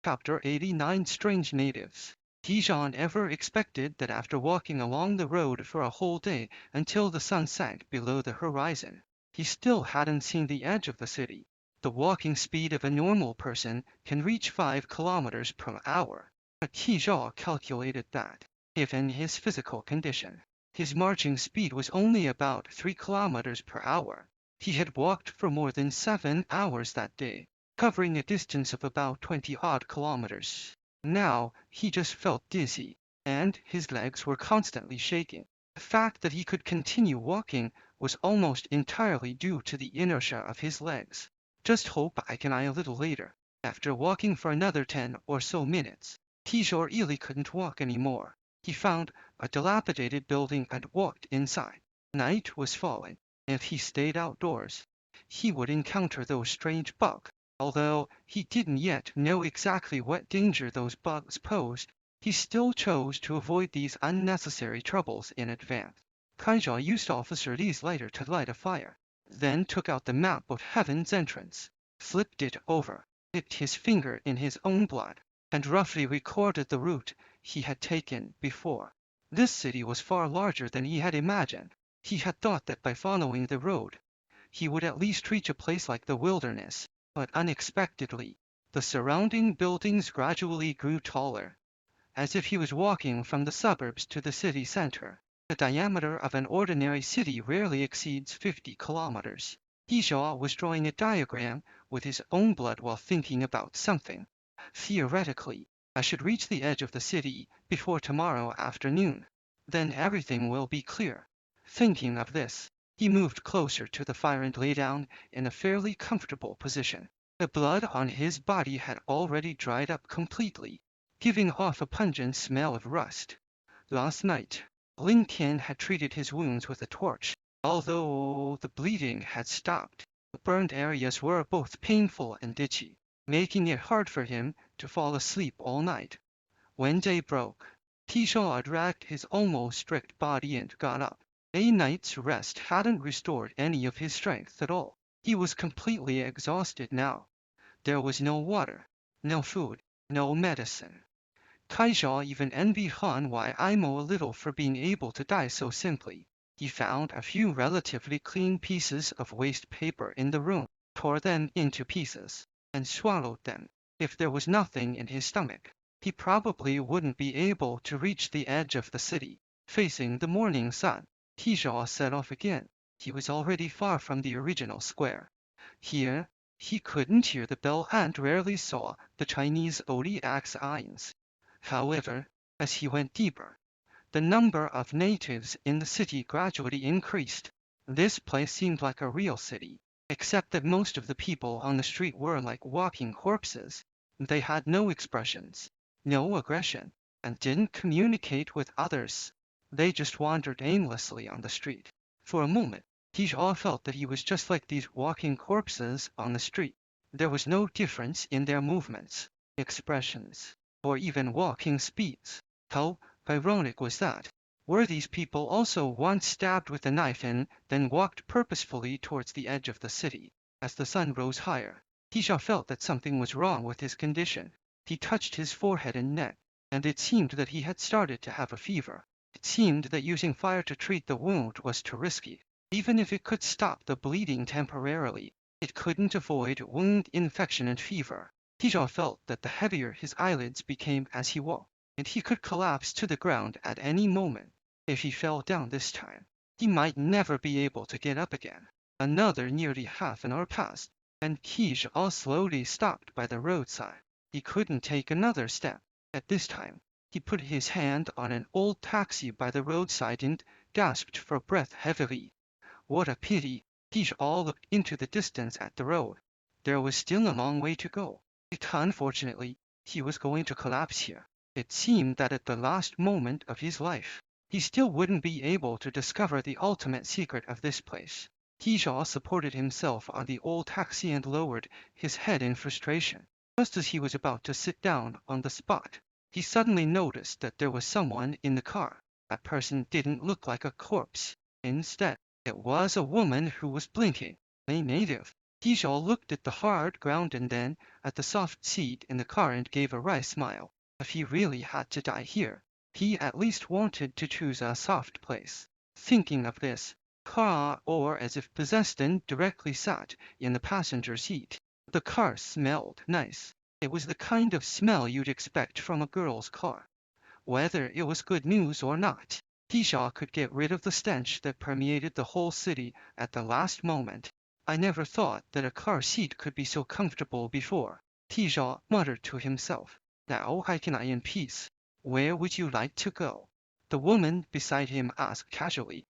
Chapter 89 Strange Natives. Tijan ever expected that after walking along the road for a whole day until the sun sank below the horizon, he still hadn't seen the edge of the city. The walking speed of a normal person can reach 5 kilometers per hour, but Tijan calculated that, if in his physical condition, his marching speed was only about 3 kilometers per hour. He had walked for more than 7 hours that day, covering a distance of about 20-odd kilometers. Now he just felt dizzy, and his legs were constantly shaking. The fact that he could continue walking was almost entirely due to the inertia of his legs. Just hope I can a little later. After walking for another 10 or so minutes, Tijan really couldn't walk anymore. He found a dilapidated building and walked inside. Night was falling. If he stayed outdoors, he would encounter those strange bugs. Although he didn't yet know exactly what danger those bugs posed, he still chose to avoid these unnecessary troubles in advance. Kaija used Officer Lee's lighter to light a fire, then took out the map of Heaven's Entrance, flipped it over, dipped his finger in his own blood, and roughly recorded the route he had taken before. This city was far larger than he had imagined. He had thought that by following the road, he would at least reach a place like the wilderness, but unexpectedly, the surrounding buildings gradually grew taller, as if he was walking from the suburbs to the city center. The diameter of an ordinary city rarely exceeds 50 kilometers. Tijan was drawing a diagram with his own blood while thinking about something. Theoretically, I should reach the edge of the city before tomorrow afternoon. Then everything will be clear. Thinking of this, he moved closer to the fire and lay down in a fairly comfortable position. The blood on his body had already dried up completely, giving off a pungent smell of rust. Last night, Ling Tian had treated his wounds with a torch. Although the bleeding had stopped, the burned areas were both painful and itchy, making it hard for him to fall asleep all night. When day broke, Tijan dragged his almost strict body and got up. A night's rest hadn't restored any of his strength at all. He was completely exhausted now. There was no water, no food, no medicine. Kaija even envied Han Yimo a little for being able to die so simply. He found a few relatively clean pieces of waste paper in the room, tore them into pieces, and swallowed them. If there was nothing in his stomach, he probably wouldn't be able to reach the edge of the city. Facing the morning sun, Tijan set off again. He was already far from the original square. Here, he couldn't hear the bell and rarely saw the Chinese zodiac signs. However, as he went deeper, the number of natives in the city gradually increased. This place seemed like a real city, except that most of the people on the street were like walking corpses. They had no expressions, no aggression, and didn't communicate with others. They just wandered aimlessly on the street. For a moment, Tijan felt that he was just like these walking corpses on the street. There was no difference in their movements, expressions, or even walking speeds. How ironic was that? Were these people also once stabbed with a knife and then walked purposefully towards the edge of the city? As the sun rose higher, Tijan felt that something was wrong with his condition. He touched his forehead and neck, and it seemed that he had started to have a fever. It seemed that using fire to treat the wound was too risky. Even if it could stop the bleeding temporarily, it couldn't avoid wound infection and fever. Tijan felt that the heavier his eyelids became as he walked, and he could collapse to the ground at any moment. If he fell down this time, he might never be able to get up again. Another nearly half an hour passed, and Tijan slowly stopped by the roadside. He couldn't take another step. At this time, he put his hand on an old taxi by the roadside and gasped for breath heavily. What a pity! Tijan looked into the distance at the road. There was still a long way to go. Unfortunately, he was going to collapse here. It seemed that at the last moment of his life, he still wouldn't be able to discover the ultimate secret of this place. Tijan supported himself on the old taxi and lowered his head in frustration. Just as he was about to sit down on the spot, he suddenly noticed that there was someone in the car. That person didn't look like a corpse. Instead, it was a woman who was blinking. A native. Tijal looked at the hard ground and then at the soft seat in the car and gave a wry smile. If he really had to die here, he at least wanted to choose a soft place. Thinking of this, Ka, or as if possessed, and directly sat in the passenger seat. The car smelled nice. It was the kind of smell you'd expect from a girl's car. Whether it was good news or not, Tisha could get rid of the stench that permeated the whole city at the last moment. I never thought that a car seat could be so comfortable before, Tisha muttered to himself. Now I can lie in peace. Where would you like to go? The woman beside him asked casually.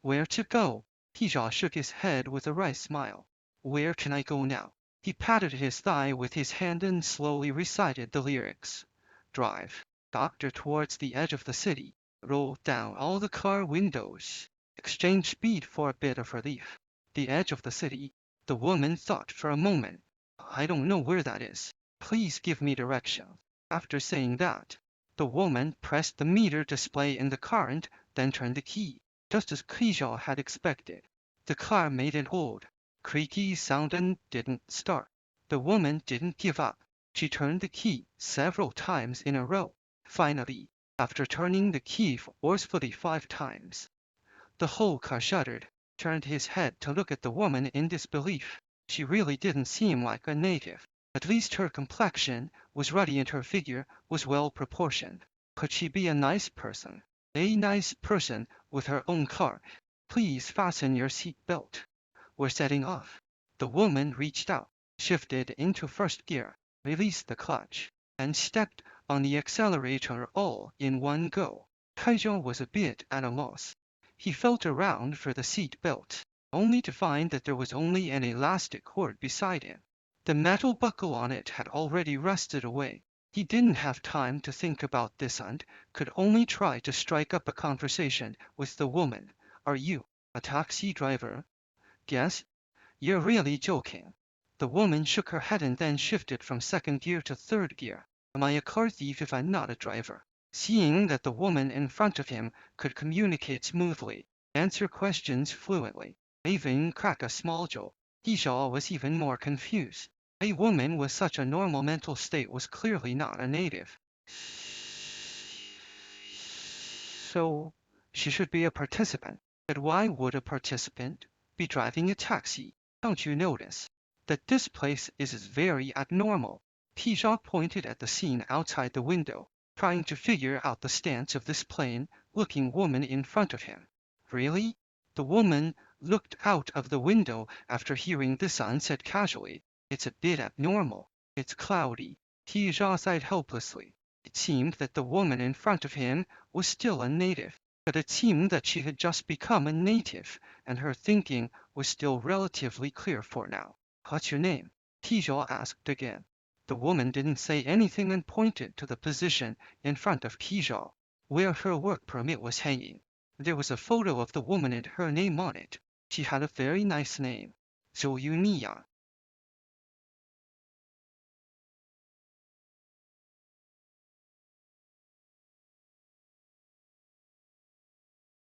Where to go? Tisha shook his head with a wry smile. Where can I go now? He patted his thigh with his hand and slowly recited the lyrics. Drive, doctor, towards the edge of the city. Roll down all the car windows. Exchange speed for a bit of relief. The edge of the city. The woman thought for a moment. I don't know where that is. Please give me directions. After saying that, the woman pressed the meter display in the car and then turned the key. Just as Krijal had expected, the car made an old, creaky sound and didn't start. The woman didn't give up. She turned the key several times in a row. Finally, after turning the key forcefully 5 times, the whole car shuddered, turned his head to look at the woman in disbelief. She really didn't seem like a native. At least her complexion was ruddy and her figure was well proportioned. Could she be a nice person? A nice person with her own car. Please fasten your seat belt. We're setting off. The woman reached out, shifted into first gear, released the clutch, and stepped on the accelerator all in one go. Kaijo was a bit at a loss. He felt around for the seat belt, only to find that there was only an elastic cord beside him. The metal buckle on it had already rusted away. He didn't have time to think about this and could only try to strike up a conversation with the woman. Are you a taxi driver? Guess? You're really joking. The woman shook her head and then shifted from second gear to third gear. Am I a car thief if I'm not a driver? Seeing that the woman in front of him could communicate smoothly, answer questions fluently, even crack a small joke, Hishaw was even more confused. A woman with such a normal mental state was clearly not a native. So, she should be a participant. But why would a participant be driving a taxi? Don't you notice that this place is very abnormal? Hishaw pointed at the scene outside the window, trying to figure out the stance of this plain-looking woman in front of him. Really? The woman looked out of the window after hearing this and said casually, It's a bit abnormal. It's cloudy. Hishaw sighed helplessly. It seemed that the woman in front of him was still a native, but it seemed that she had just become a native, and her thinking was still relatively clear for now. What's your name? Tijo asked again. The woman didn't say anything and pointed to the position in front of Tijo, where her work permit was hanging. There was a photo of the woman and her name on it. She had a very nice name. Zhou Yunia.